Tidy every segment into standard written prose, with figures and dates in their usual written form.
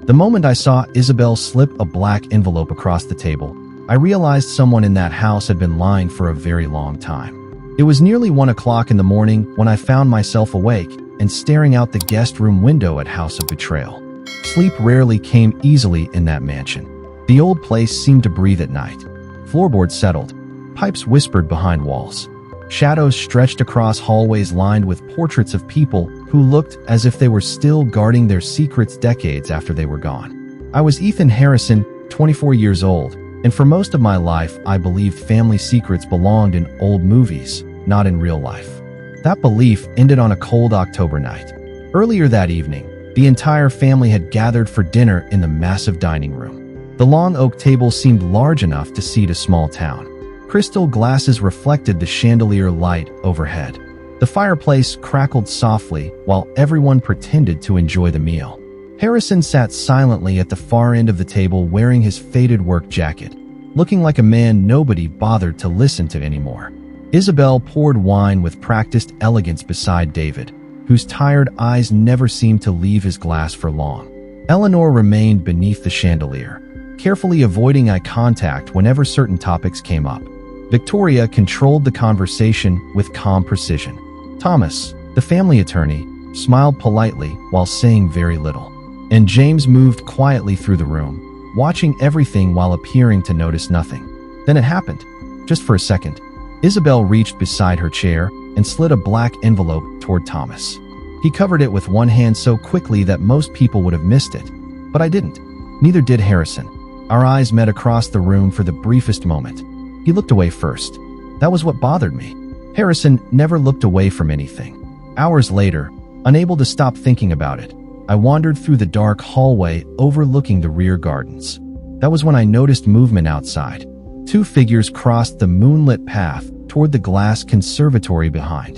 The moment I saw Isabel slip a black envelope across the table, I realized someone in that house had been lying for a very long time. It was nearly 1 o'clock in the morning when I found myself awake and staring out the guest room window at House of Betrayal. Sleep rarely came easily in that mansion. The old place seemed to breathe at night. Floorboards settled, pipes whispered behind walls. Shadows stretched across hallways lined with portraits of people who looked as if they were still guarding their secrets decades after they were gone. I was Ethan Harrison, 24 years old, and for most of my life I believed family secrets belonged in old movies, not in real life. That belief ended on a cold October night. Earlier that evening, the entire family had gathered for dinner in the massive dining room. The long oak table seemed large enough to seat a small town. Crystal glasses reflected the chandelier light overhead. The fireplace crackled softly while everyone pretended to enjoy the meal. Harrison sat silently at the far end of the table wearing his faded work jacket, looking like a man nobody bothered to listen to anymore. Isabel poured wine with practiced elegance beside David, whose tired eyes never seemed to leave his glass for long. Eleanor remained beneath the chandelier, carefully avoiding eye contact whenever certain topics came up. Victoria controlled the conversation with calm precision. Thomas, the family attorney, smiled politely while saying very little. And James moved quietly through the room, watching everything while appearing to notice nothing. Then it happened. Just for a second, Isabel reached beside her chair and slid a black envelope toward Thomas. He covered it with one hand so quickly that most people would have missed it. But I didn't. Neither did Harrison. Our eyes met across the room for the briefest moment. He looked away first. That was what bothered me. Harrison never looked away from anything. Hours later, unable to stop thinking about it, I wandered through the dark hallway overlooking the rear gardens. That was when I noticed movement outside. 2 figures crossed the moonlit path toward the glass conservatory behind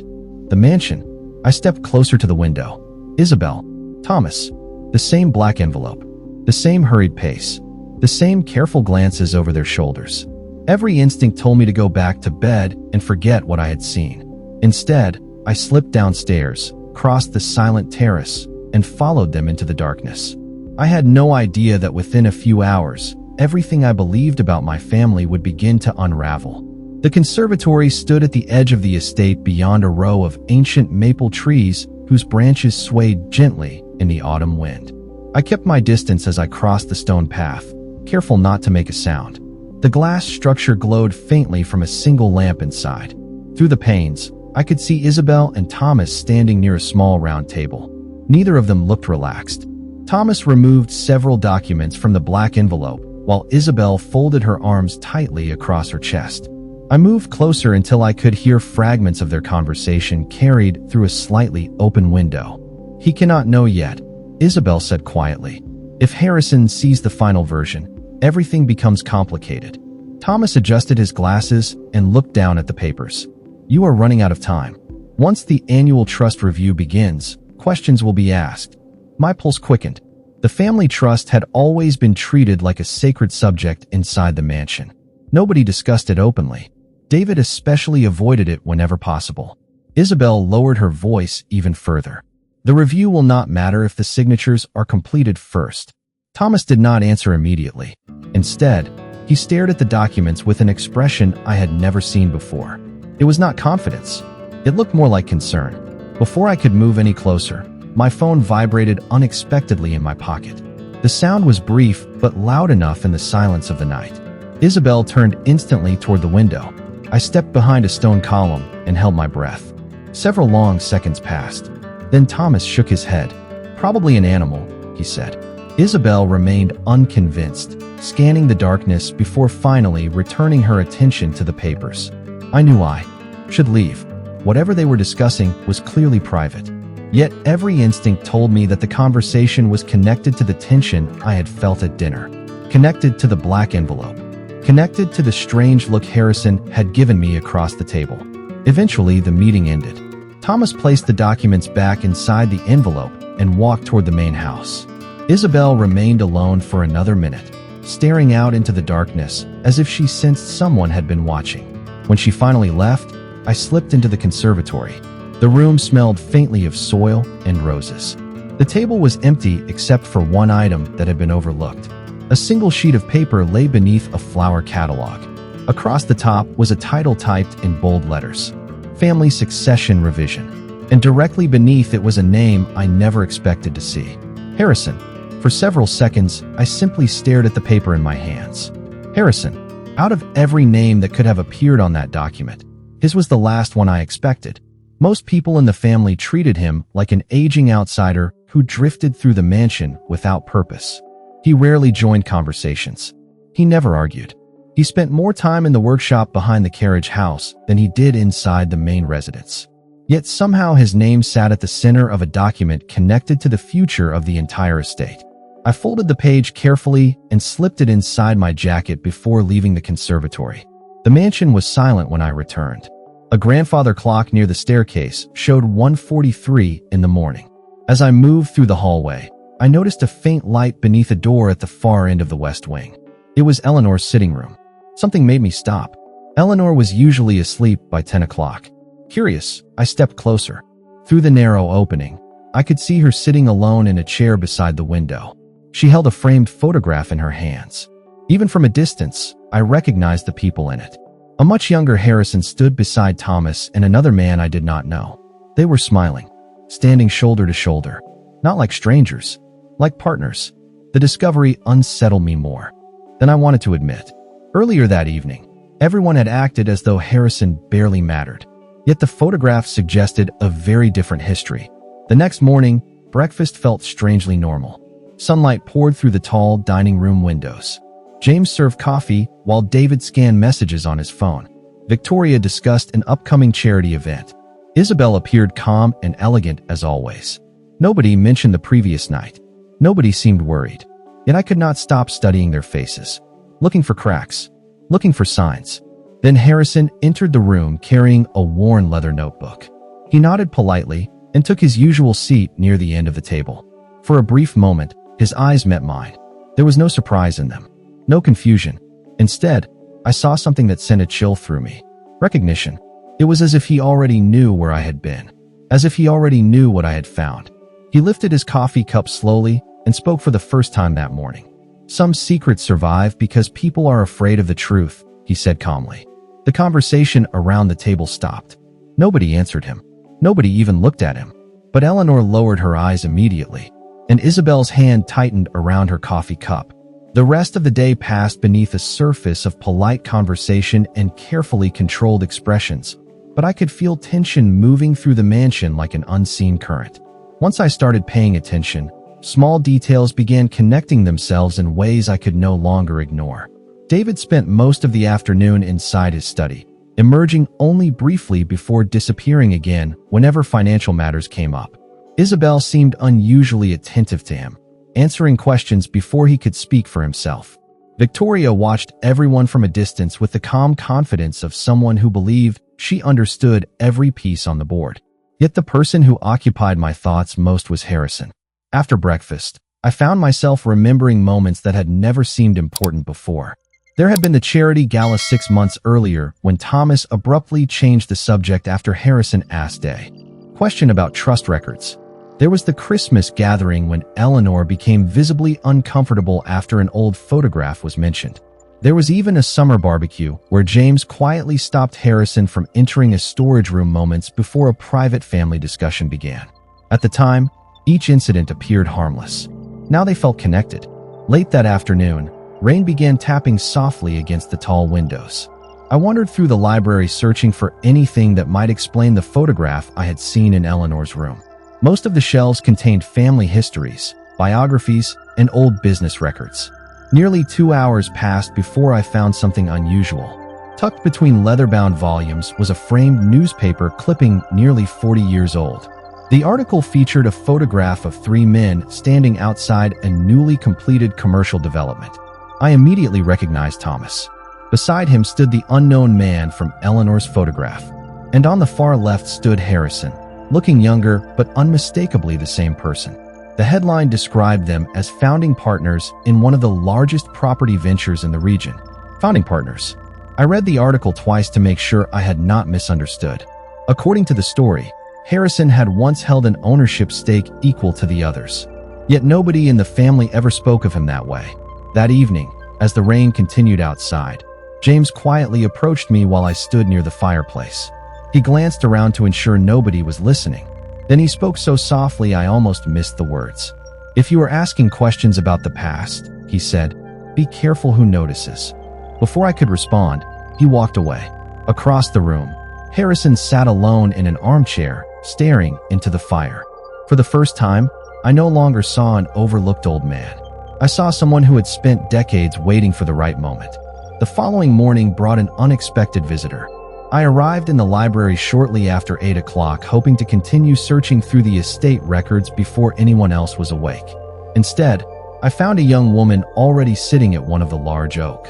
the mansion. I stepped closer to the window. Isabel, Thomas, the same black envelope, the same hurried pace, the same careful glances over their shoulders. Every instinct told me to go back to bed and forget what I had seen. Instead, I slipped downstairs, crossed the silent terrace, and followed them into the darkness. I had no idea that within a few hours, everything I believed about my family would begin to unravel. The conservatory stood at the edge of the estate beyond a row of ancient maple trees whose branches swayed gently in the autumn wind. I kept my distance as I crossed the stone path, careful not to make a sound. The glass structure glowed faintly from a single lamp inside. Through the panes, I could see Isabel and Thomas standing near a small round table. Neither of them looked relaxed. Thomas removed several documents from the black envelope, while Isabel folded her arms tightly across her chest. I moved closer until I could hear fragments of their conversation carried through a slightly open window. "He cannot know yet," Isabel said quietly. "If Harrison sees the final version, everything becomes complicated." Thomas adjusted his glasses and looked down at the papers. "You are running out of time. Once the annual trust review begins, questions will be asked." My pulse quickened. The family trust had always been treated like a sacred subject inside the mansion. Nobody discussed it openly. David especially avoided it whenever possible. Isabel lowered her voice even further. "The review will not matter if the signatures are completed first." Thomas did not answer immediately. Instead, he stared at the documents with an expression I had never seen before. It was not confidence. It looked more like concern. Before I could move any closer, my phone vibrated unexpectedly in my pocket. The sound was brief but loud enough in the silence of the night. Isabel turned instantly toward the window. I stepped behind a stone column and held my breath. Several long seconds passed. Then Thomas shook his head. "Probably an animal," he said. Isabel remained unconvinced, scanning the darkness before finally returning her attention to the papers. I knew I should leave. Whatever they were discussing was clearly private. Yet every instinct told me that the conversation was connected to the tension I had felt at dinner, connected to the black envelope, connected to the strange look Harrison had given me across the table. Eventually, the meeting ended. Thomas placed the documents back inside the envelope and walked toward the main house. Isabel remained alone for another minute, staring out into the darkness as if she sensed someone had been watching. When she finally left, I slipped into the conservatory. The room smelled faintly of soil and roses. The table was empty except for one item that had been overlooked. A single sheet of paper lay beneath a flower catalog. Across the top was a title typed in bold letters, Family Succession Revision, and directly beneath it was a name I never expected to see, Harrison. For several seconds, I simply stared at the paper in my hands. Harrison. Out of every name that could have appeared on that document, his was the last one I expected. Most people in the family treated him like an aging outsider who drifted through the mansion without purpose. He rarely joined conversations. He never argued. He spent more time in the workshop behind the carriage house than he did inside the main residence. Yet somehow his name sat at the center of a document connected to the future of the entire estate. I folded the page carefully and slipped it inside my jacket before leaving the conservatory. The mansion was silent when I returned. A grandfather clock near the staircase showed 1:43 in the morning. As I moved through the hallway, I noticed a faint light beneath a door at the far end of the west wing. It was Eleanor's sitting room. Something made me stop. Eleanor was usually asleep by 10 o'clock. Curious, I stepped closer. Through the narrow opening, I could see her sitting alone in a chair beside the window. She held a framed photograph in her hands. Even from a distance, I recognized the people in it. A much younger Harrison stood beside Thomas and another man I did not know. They were smiling, standing shoulder to shoulder, not like strangers, like partners. The discovery unsettled me more than I wanted to admit. Earlier that evening, everyone had acted as though Harrison barely mattered. Yet the photograph suggested a very different history. The next morning, breakfast felt strangely normal. Sunlight poured through the tall dining room windows. James served coffee while David scanned messages on his phone. Victoria discussed an upcoming charity event. Isabel appeared calm and elegant as always. Nobody mentioned the previous night. Nobody seemed worried. Yet I could not stop studying their faces, looking for cracks, looking for signs. Then Harrison entered the room carrying a worn leather notebook. He nodded politely and took his usual seat near the end of the table. For a brief moment, his eyes met mine. There was no surprise in them, no confusion. Instead, I saw something that sent a chill through me. Recognition. It was as if he already knew where I had been, as if he already knew what I had found. He lifted his coffee cup slowly and spoke for the first time that morning. Some secrets survive because people are afraid of the truth, he said calmly. The conversation around the table stopped. Nobody answered him. Nobody even looked at him. But Eleanor lowered her eyes immediately, and Isabel's hand tightened around her coffee cup. The rest of the day passed beneath a surface of polite conversation and carefully controlled expressions, but I could feel tension moving through the mansion like an unseen current. Once I started paying attention, small details began connecting themselves in ways I could no longer ignore. David spent most of the afternoon inside his study, emerging only briefly before disappearing again whenever financial matters came up. Isabel seemed unusually attentive to him, answering questions before he could speak for himself. Victoria watched everyone from a distance with the calm confidence of someone who believed she understood every piece on the board. Yet the person who occupied my thoughts most was Harrison. After breakfast, I found myself remembering moments that had never seemed important before. There had been the charity gala 6 months earlier when Thomas abruptly changed the subject after Harrison asked a question about trust records. There was the Christmas gathering when Eleanor became visibly uncomfortable after an old photograph was mentioned. There was even a summer barbecue where James quietly stopped Harrison from entering a storage room moments before a private family discussion began. At the time, each incident appeared harmless. Now they felt connected. Late that afternoon, rain began tapping softly against the tall windows. I wandered through the library searching for anything that might explain the photograph I had seen in Eleanor's room. Most of the shelves contained family histories, biographies, and old business records. Nearly 2 hours passed before I found something unusual. Tucked between leather-bound volumes was a framed newspaper clipping nearly 40 years old. The article featured a photograph of 3 men standing outside a newly completed commercial development. I immediately recognized Thomas. Beside him stood the unknown man from Eleanor's photograph, and on the far left stood Harrison, looking younger but unmistakably the same person. The headline described them as founding partners in one of the largest property ventures in the region. Founding partners. I read the article twice to make sure I had not misunderstood. According to the story, Harrison had once held an ownership stake equal to the others. Yet nobody in the family ever spoke of him that way. That evening, as the rain continued outside, James quietly approached me while I stood near the fireplace. He glanced around to ensure nobody was listening. Then he spoke so softly I almost missed the words. "If you are asking questions about the past," he said, "be careful who notices." Before I could respond, he walked away. Across the room, Harrison sat alone in an armchair, staring into the fire. For the first time, I no longer saw an overlooked old man. I saw someone who had spent decades waiting for the right moment. The following morning brought an unexpected visitor. I arrived in the library shortly after 8 o'clock, hoping to continue searching through the estate records before anyone else was awake. Instead, I found a young woman already sitting at one of the large oak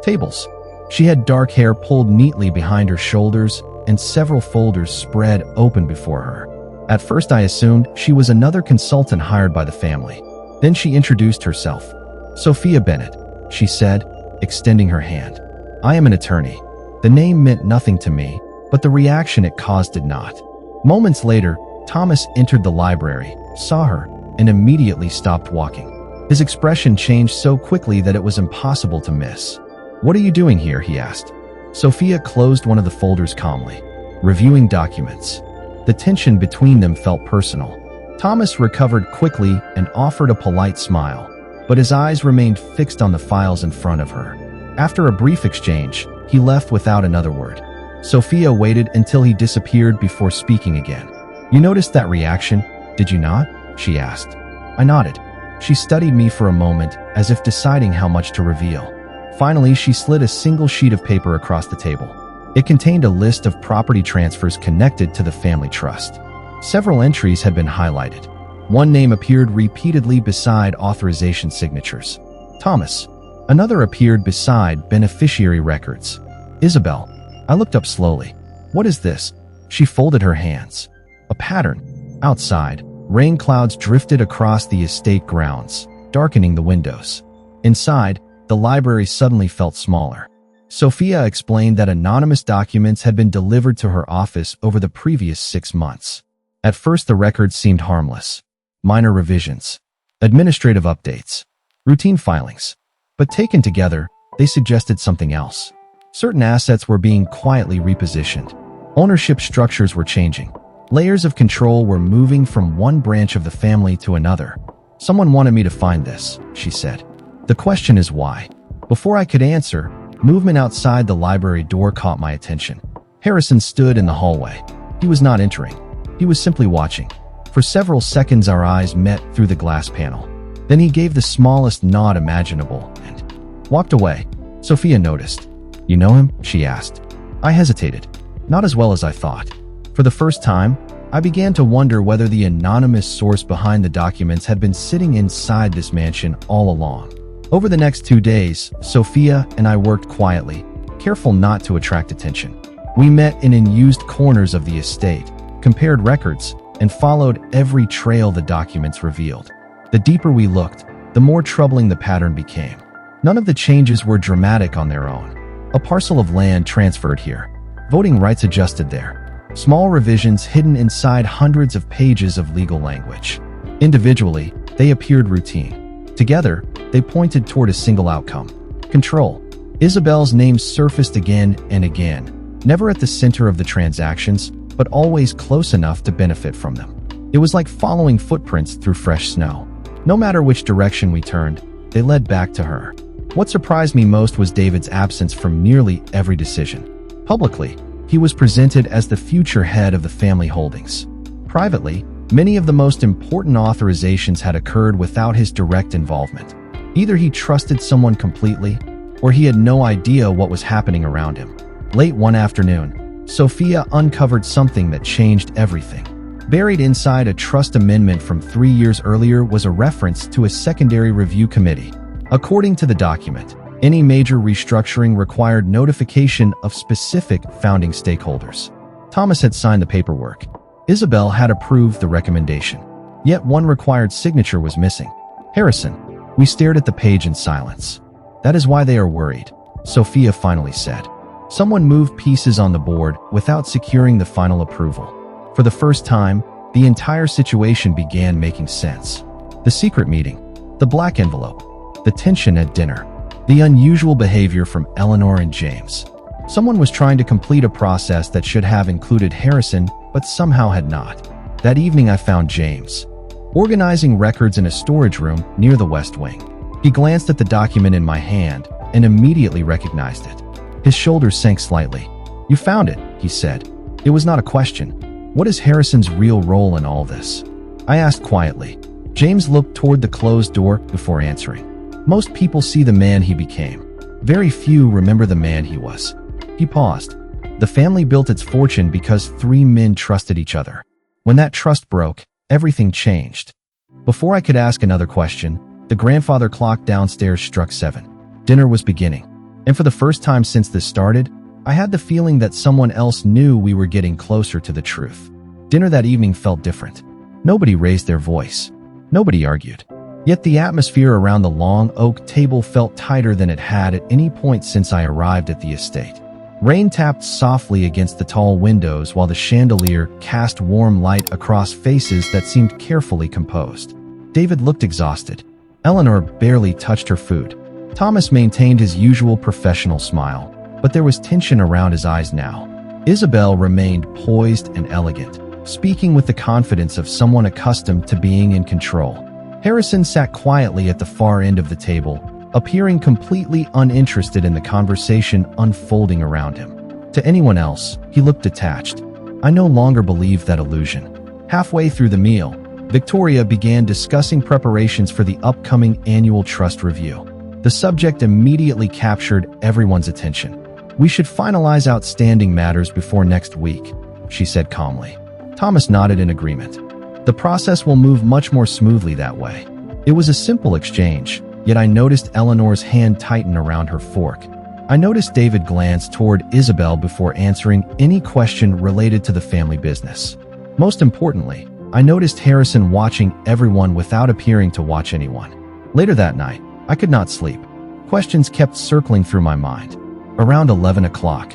tables. She had dark hair pulled neatly behind her shoulders and several folders spread open before her. At first I assumed she was another consultant hired by the family. Then she introduced herself. "Sophia Bennett," she said, extending her hand. "I am an attorney." The name meant nothing to me, but the reaction it caused did not. Moments later, Thomas entered the library, saw her, and immediately stopped walking. His expression changed so quickly that it was impossible to miss. "What are you doing here?" he asked. Sophia closed one of the folders calmly, reviewing documents. The tension between them felt personal. Thomas recovered quickly and offered a polite smile, but his eyes remained fixed on the files in front of her. After a brief exchange, he left without another word. Sophia waited until he disappeared before speaking again. "You noticed that reaction, did you not?" she asked. I nodded. She studied me for a moment, as if deciding how much to reveal. Finally, she slid a single sheet of paper across the table. It contained a list of property transfers connected to the family trust. Several entries had been highlighted. One name appeared repeatedly beside authorization signatures: Thomas. Another appeared beside beneficiary records: Isabel. I looked up slowly. "What is this?" She folded her hands. A pattern. Outside, rain clouds drifted across the estate grounds, darkening the windows. Inside, the library suddenly felt smaller. Sophia explained that anonymous documents had been delivered to her office over the previous 6 months. At first, the records seemed harmless. Minor revisions, administrative updates, routine filings. But taken together, they suggested something else. Certain assets were being quietly repositioned. Ownership structures were changing. Layers of control were moving from one branch of the family to another. "Someone wanted me to find this," she said. "The question is why?" Before I could answer, movement outside the library door caught my attention. Harrison stood in the hallway. He was not entering. He was simply watching. For several seconds our eyes met through the glass panel. Then he gave the smallest nod imaginable and walked away. Sophia noticed. "You know him?" she asked. I hesitated. Not as well as I thought. For the first time, I began to wonder whether the anonymous source behind the documents had been sitting inside this mansion all along. Over the next 2 days, Sophia and I worked quietly, careful not to attract attention. We met in unused corners of the estate, compared records, and followed every trail the documents revealed. The deeper we looked, the more troubling the pattern became. None of the changes were dramatic on their own. A parcel of land transferred here. Voting rights adjusted there. Small revisions hidden inside hundreds of pages of legal language. Individually, they appeared routine. Together, they pointed toward a single outcome: control. Isabel's name surfaced again and again, never at the center of the transactions, but always close enough to benefit from them. It was like following footprints through fresh snow. No matter which direction we turned, they led back to her. What surprised me most was David's absence from nearly every decision. Publicly, he was presented as the future head of the family holdings. Privately, many of the most important authorizations had occurred without his direct involvement. Either he trusted someone completely, or he had no idea what was happening around him. Late one afternoon, Sophia uncovered something that changed everything. Buried inside a trust amendment from 3 years earlier was a reference to a secondary review committee. According to the document, any major restructuring required notification of specific founding stakeholders. Thomas had signed the paperwork. Isabel had approved the recommendation. Yet one required signature was missing: Harrison. We stared at the page in silence. "That is why they are worried," Sophia finally said. "Someone moved pieces on the board without securing the final approval. For the first time, the entire situation began making sense. The secret meeting, the black envelope, the tension at dinner, the unusual behavior from Eleanor and James. Someone was trying to complete a process that should have included Harrison, but somehow had not. That evening I found James organizing records in a storage room near the West Wing. He glanced at the document in my hand and immediately recognized it. His shoulders sank slightly. "You found it," he said. It was not a question. "What is Harrison's real role in all this?" I asked quietly. James looked toward the closed door before answering. "Most people see the man he became. Very few remember the man he was." He paused. "The family built its fortune because 3 men trusted each other. When that trust broke, everything changed." Before I could ask another question, the grandfather clock downstairs struck 7. Dinner was beginning. And for the first time since this started, I had the feeling that someone else knew we were getting closer to the truth. Dinner that evening felt different. Nobody raised their voice. Nobody argued. Yet the atmosphere around the long oak table felt tighter than it had at any point since I arrived at the estate. Rain tapped softly against the tall windows while the chandelier cast warm light across faces that seemed carefully composed. David looked exhausted. Eleanor barely touched her food. Thomas maintained his usual professional smile, but there was tension around his eyes now. Isabel remained poised and elegant, speaking with the confidence of someone accustomed to being in control. Harrison sat quietly at the far end of the table, appearing completely uninterested in the conversation unfolding around him. To anyone else, he looked detached. I no longer believed that illusion. Halfway through the meal, Victoria began discussing preparations for the upcoming annual trust review. The subject immediately captured everyone's attention. "We should finalize outstanding matters before next week," she said calmly. Thomas nodded in agreement. "The process will move much more smoothly that way." It was a simple exchange, yet I noticed Eleanor's hand tighten around her fork. I noticed David glance toward Isabel before answering any question related to the family business. Most importantly, I noticed Harrison watching everyone without appearing to watch anyone. Later that night, I could not sleep. Questions kept circling through my mind. Around 11 o'clock,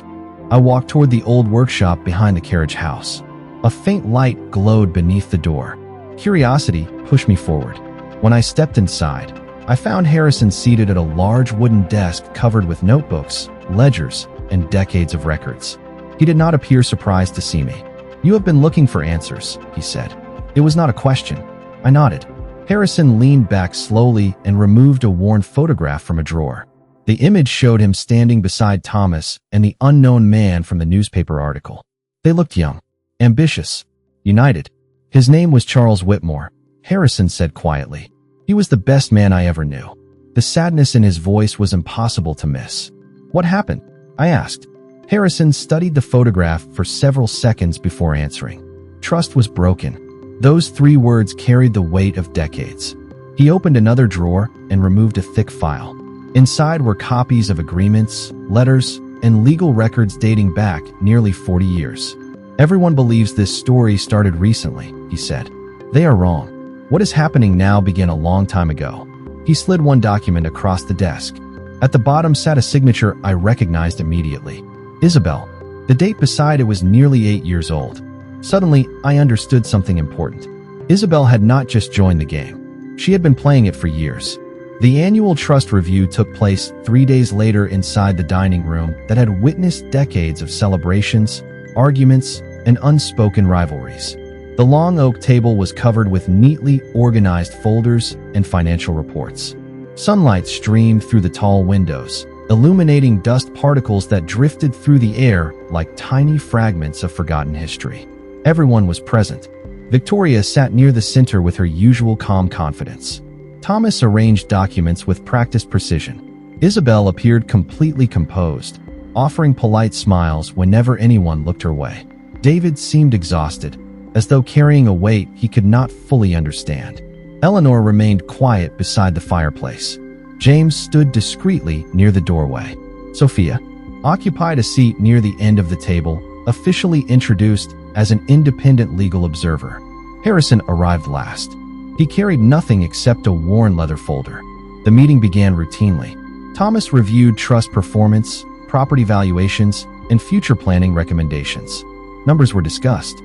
I walked toward the old workshop behind the carriage house. A faint light glowed beneath the door. Curiosity pushed me forward. When I stepped inside, I found Harrison seated at a large wooden desk covered with notebooks, ledgers, and decades of records. He did not appear surprised to see me. "You have been looking for answers," he said. It was not a question. I nodded. Harrison leaned back slowly and removed a worn photograph from a drawer. The image showed him standing beside Thomas and the unknown man from the newspaper article. They looked young, ambitious, united. "His name was Charles Whitmore," Harrison said quietly. "He was the best man I ever knew." The sadness in his voice was impossible to miss. "What happened?" I asked. Harrison studied the photograph for several seconds before answering. "Trust was broken." Those 3 words carried the weight of decades. He opened another drawer and removed a thick file. Inside were copies of agreements, letters, and legal records dating back nearly 40 years. "Everyone believes this story started recently," he said. "They are wrong. What is happening now began a long time ago." He slid one document across the desk. At the bottom sat a signature I recognized immediately. Isabel. The date beside it was nearly 8 years old. Suddenly, I understood something important. Isabel had not just joined the game. She had been playing it for years. The annual trust review took place 3 days later inside the dining room that had witnessed decades of celebrations, arguments, and unspoken rivalries. The long oak table was covered with neatly organized folders and financial reports. Sunlight streamed through the tall windows, illuminating dust particles that drifted through the air like tiny fragments of forgotten history. Everyone was present. Victoria sat near the center with her usual calm confidence. Thomas arranged documents with practiced precision. Isabel appeared completely composed, offering polite smiles whenever anyone looked her way. David seemed exhausted, as though carrying a weight he could not fully understand. Eleanor remained quiet beside the fireplace. James stood discreetly near the doorway. Sophia occupied a seat near the end of the table, officially introduced as an independent legal observer. Harrison arrived last. He carried nothing except a worn leather folder. The meeting began routinely. Thomas reviewed trust performance, property valuations, and future planning recommendations. Numbers were discussed.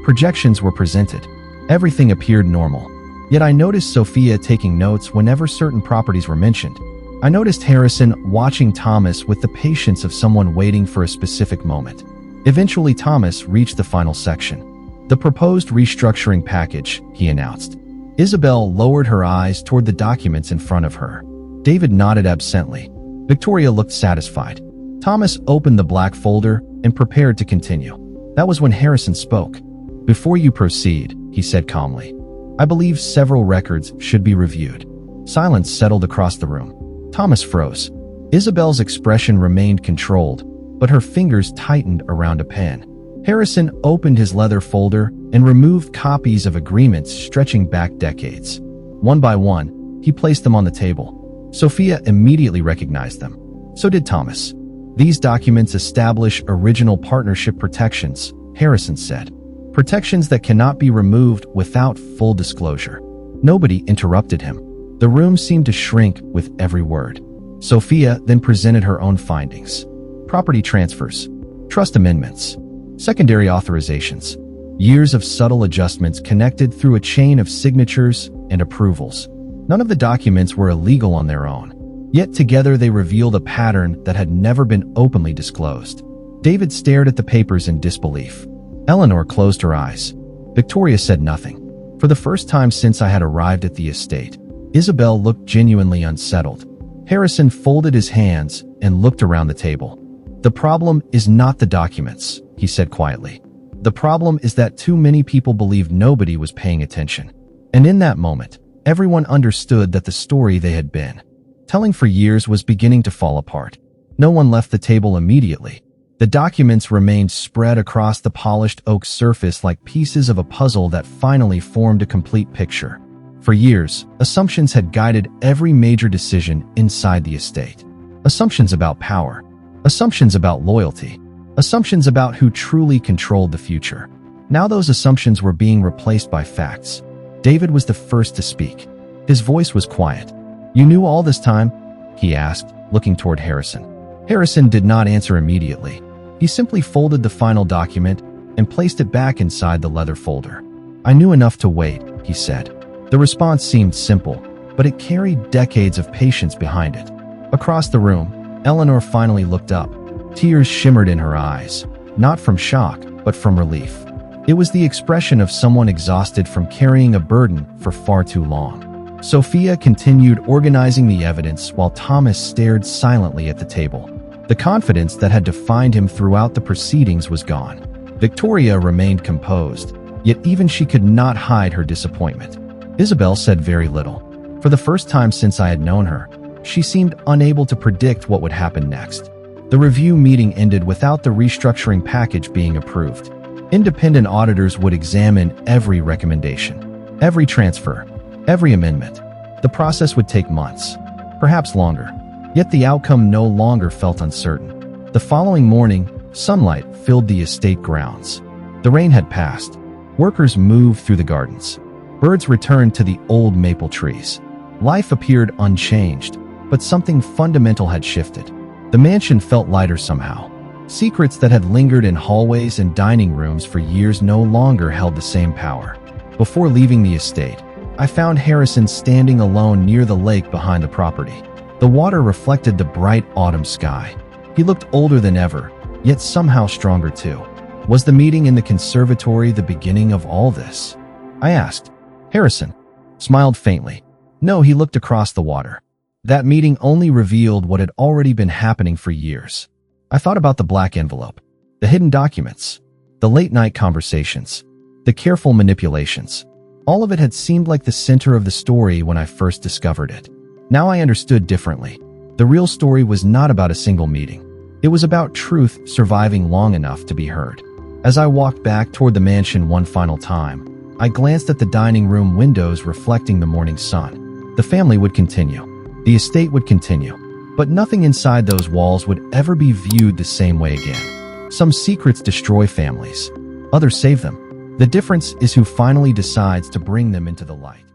Projections were presented. Everything appeared normal. Yet I noticed Sophia taking notes whenever certain properties were mentioned. I noticed Harrison watching Thomas with the patience of someone waiting for a specific moment. Eventually, Thomas reached the final section. The proposed restructuring package, he announced. Isabel lowered her eyes toward the documents in front of her. David nodded absently. Victoria looked satisfied. Thomas opened the black folder and prepared to continue. That was when Harrison spoke. "Before you proceed," he said calmly, "I believe several records should be reviewed." Silence settled across the room. Thomas froze. Isabel's expression remained controlled, but her fingers tightened around a pen. Harrison opened his leather folder and removed copies of agreements stretching back decades. One by one, he placed them on the table. Sophia immediately recognized them. So did Thomas. "These documents establish original partnership protections," Harrison said. "Protections that cannot be removed without full disclosure." Nobody interrupted him. The room seemed to shrink with every word. Sophia then presented her own findings. Property transfers, trust amendments, secondary authorizations, years of subtle adjustments connected through a chain of signatures and approvals. None of the documents were illegal on their own, yet together they revealed a pattern that had never been openly disclosed. David stared at the papers in disbelief. Eleanor closed her eyes. Victoria said nothing. For the first time since I had arrived at the estate, Isabel looked genuinely unsettled. Harrison folded his hands and looked around the table. "The problem is not the documents," he said quietly. "The problem is that too many people believed nobody was paying attention." And in that moment, everyone understood that the story they had been telling for years was beginning to fall apart. No one left the table immediately. The documents remained spread across the polished oak surface like pieces of a puzzle that finally formed a complete picture. For years, assumptions had guided every major decision inside the estate. Assumptions about power, assumptions about loyalty, assumptions about who truly controlled the future. Now those assumptions were being replaced by facts. David was the first to speak. His voice was quiet. "You knew all this time?" he asked, looking toward Harrison. Harrison did not answer immediately. He simply folded the final document and placed it back inside the leather folder. "I knew enough to wait," he said. The response seemed simple, but it carried decades of patience behind it. Across the room, Eleanor finally looked up. Tears shimmered in her eyes, not from shock, but from relief. It was the expression of someone exhausted from carrying a burden for far too long. Sophia continued organizing the evidence while Thomas stared silently at the table. The confidence that had defined him throughout the proceedings was gone. Victoria remained composed, yet even she could not hide her disappointment. Isabel said very little. For the first time since I had known her, she seemed unable to predict what would happen next. The review meeting ended without the restructuring package being approved. Independent auditors would examine every recommendation, every transfer, every amendment. The process would take months, perhaps longer. Yet the outcome no longer felt uncertain. The following morning, sunlight filled the estate grounds. The rain had passed. Workers moved through the gardens. Birds returned to the old maple trees. Life appeared unchanged, but something fundamental had shifted. The mansion felt lighter somehow. Secrets that had lingered in hallways and dining rooms for years no longer held the same power. Before leaving the estate, I found Harrison standing alone near the lake behind the property. The water reflected the bright autumn sky. He looked older than ever, yet somehow stronger too. Was the meeting in the conservatory the beginning of all this? I asked. Harrison smiled faintly. No, he looked across the water. That meeting only revealed what had already been happening for years. I thought about the black envelope, the hidden documents, the late-night conversations, the careful manipulations. All of it had seemed like the center of the story when I first discovered it. Now I understood differently. The real story was not about a single meeting. It was about truth surviving long enough to be heard. As I walked back toward the mansion one final time, I glanced at the dining room windows reflecting the morning sun. The family would continue. The estate would continue. But nothing inside those walls would ever be viewed the same way again. Some secrets destroy families. Others save them. The difference is who finally decides to bring them into the light.